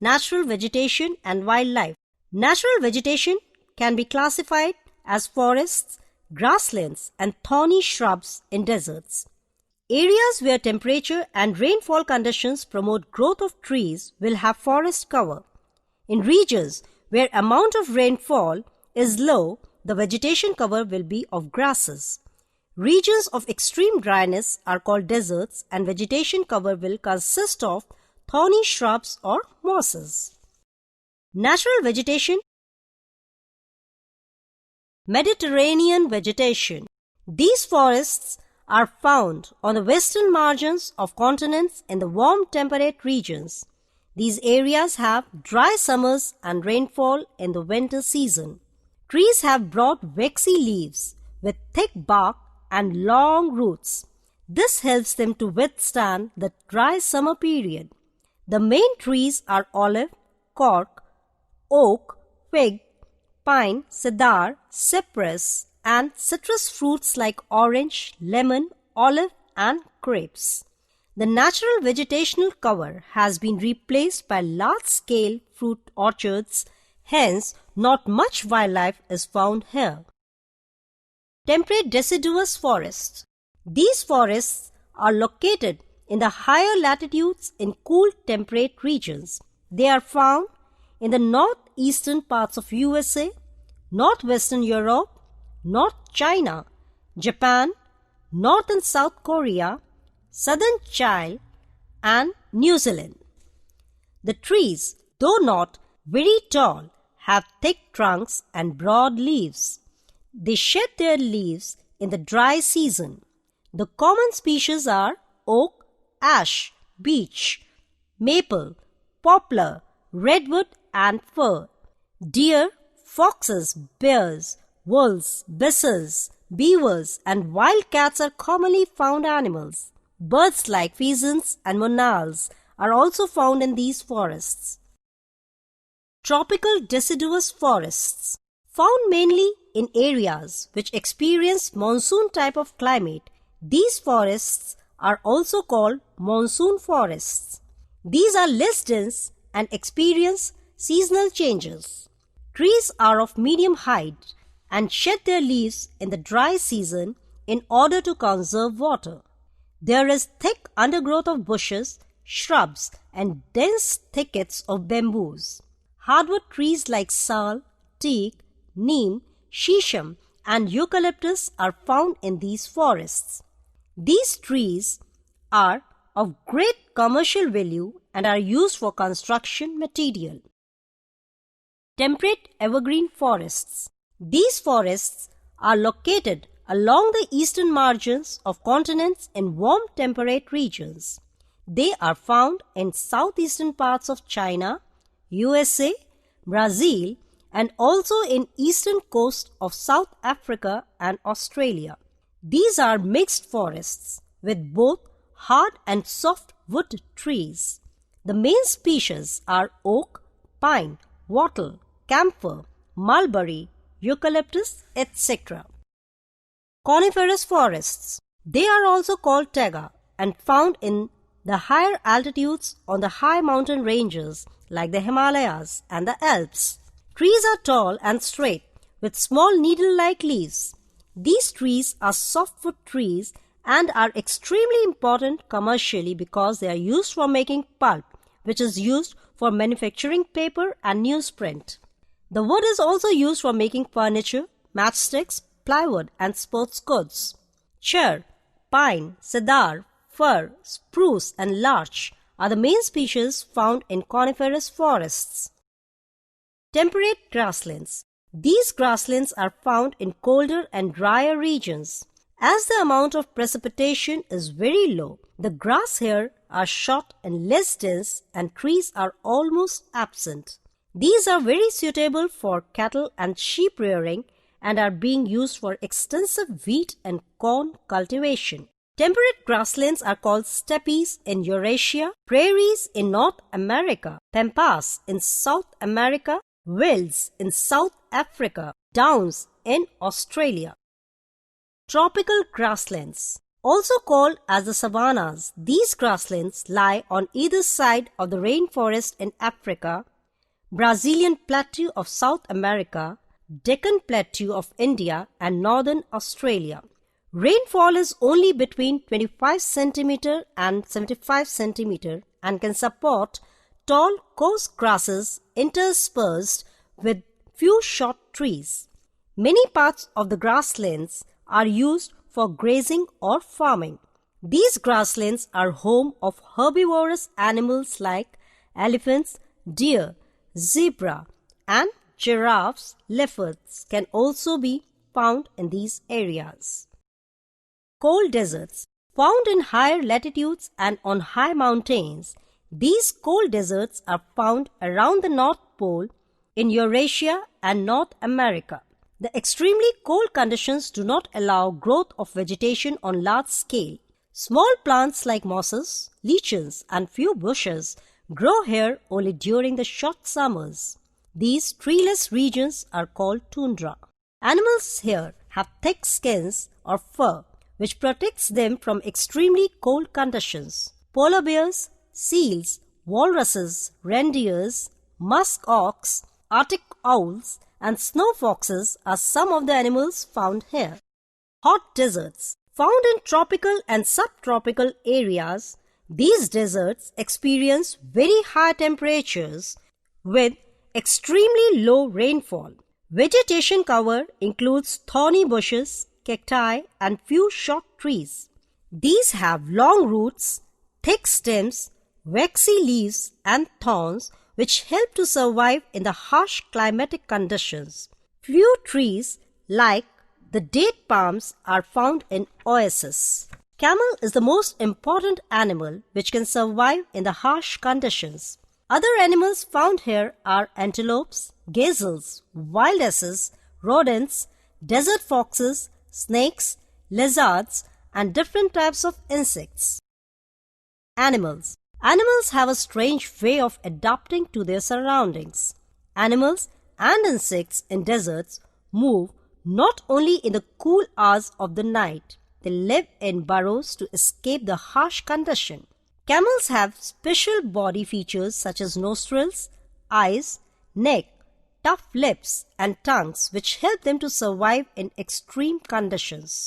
Natural vegetation and wildlife. Natural vegetation can be classified as forests, grasslands, and thorny shrubs in deserts. Areas where temperature and rainfall conditions promote growth of trees will have forest cover. In regions where amount of rainfall is low, the vegetation cover will be of grasses. Regions of extreme dryness are called deserts, and vegetation cover will consist of thorny shrubs or mosses. Natural vegetation. Mediterranean vegetation. These forests are found on the western margins of continents in the warm temperate regions. These areas have dry summers and rainfall in the winter season. Trees have broad waxy leaves with thick bark and long roots. This helps them to withstand the dry summer period. The main trees are olive, cork, oak, fig, pine, cedar, cypress, and citrus fruits like orange, lemon, olive, and grapes. The natural vegetational cover has been replaced by large-scale fruit orchards, hence not much wildlife is found here. Temperate deciduous forests. These forests are located in the higher latitudes in cool temperate regions. They are found in the northeastern parts of USA, northwestern Europe, North China, Japan, North and South Korea, southern Chile, and New Zealand. The trees, though not very tall, have thick trunks and broad leaves. They shed their leaves in the dry season. The common species are oak, ash, beech, maple, poplar, redwood, and fir. Deer, foxes, bears, wolves, bisons, beavers, and wildcats are commonly found animals. Birds like pheasants and monals are also found in these forests. Tropical deciduous forests. Found mainly in areas which experience monsoon type of climate, these forests are also called monsoon forests. These are less dense and experience seasonal changes. Trees are of medium height and shed their leaves in the dry season in order to conserve water. There is thick undergrowth of bushes, shrubs, and dense thickets of bamboos. Hardwood trees like sal, teak, neem, shisham, and eucalyptus are found in these forests. These trees are of great commercial value and are used for construction material. Temperate evergreen forests. These forests are located along the eastern margins of continents in warm temperate regions. They are found in southeastern parts of China, USA, Brazil, and also in eastern coast of South Africa and Australia. These are mixed forests with both hard and soft wood trees. The main species are oak, pine, wattle, camphor, mulberry, eucalyptus, etc. Coniferous forests. They are also called taiga and found in the higher altitudes on the high mountain ranges like the Himalayas and the Alps. Trees are tall and straight with small needle-like leaves. These trees are softwood trees and are extremely important commercially because they are used for making pulp, which is used for manufacturing paper and newsprint. The wood is also used for making furniture, matchsticks, plywood, and sports goods. Cher, pine, cedar, fir, spruce, and larch are the main species found in coniferous forests. Temperate grasslands. These grasslands are found in colder and drier regions. As the amount of precipitation is very low, the grass here are short and less dense and trees are almost absent. These are very suitable for cattle and sheep rearing and are being used for extensive wheat and corn cultivation. Temperate grasslands are called steppes in Eurasia, prairies in North America, pampas in South America, wilds in South Africa, downs in Australia. Tropical grasslands. Also called as the savannas, these grasslands lie on either side of the rainforest in Africa, Brazilian Plateau of South America, Deccan Plateau of India and northern Australia. Rainfall is only between 25 cm and 75 cm and can support tall coarse grasses interspersed with few short trees. Many parts of the grasslands are used for grazing or farming. These grasslands are home of herbivorous animals like elephants, deer, zebra, and giraffes. Leopards can also be found in these areas. Cold deserts. Found in higher latitudes and on high mountains, these cold deserts are found around the North Pole in Eurasia and North America. The extremely cold conditions do not allow growth of vegetation on large scale. Small plants like mosses, lichens, and few bushes grow here only during the short summers. These treeless regions are called tundra. Animals here have thick skins or fur, which protects them from extremely cold conditions. Polar bears, seals, walruses, reindeers, musk ox, Arctic owls, and snow foxes are some of the animals found here. Hot deserts. Found in tropical and subtropical areas, these deserts experience very high temperatures with extremely low rainfall. Vegetation cover includes thorny bushes, cacti, and few short trees. These have long roots, thick stems, waxy leaves, and thorns which help to survive in the harsh climatic conditions. Few trees like the date palms are found in oases. Camel is the most important animal which can survive in the harsh conditions. Other animals found here are antelopes, gazelles, wild asses, rodents, desert foxes, snakes, lizards, and different types of insects. Animals. Animals have a strange way of adapting to their surroundings. Animals and insects in deserts move not only in the cool hours of the night, they live in burrows to escape the harsh condition. Camels have special body features such as nostrils, eyes, neck, tough lips, and tongues which help them to survive in extreme conditions.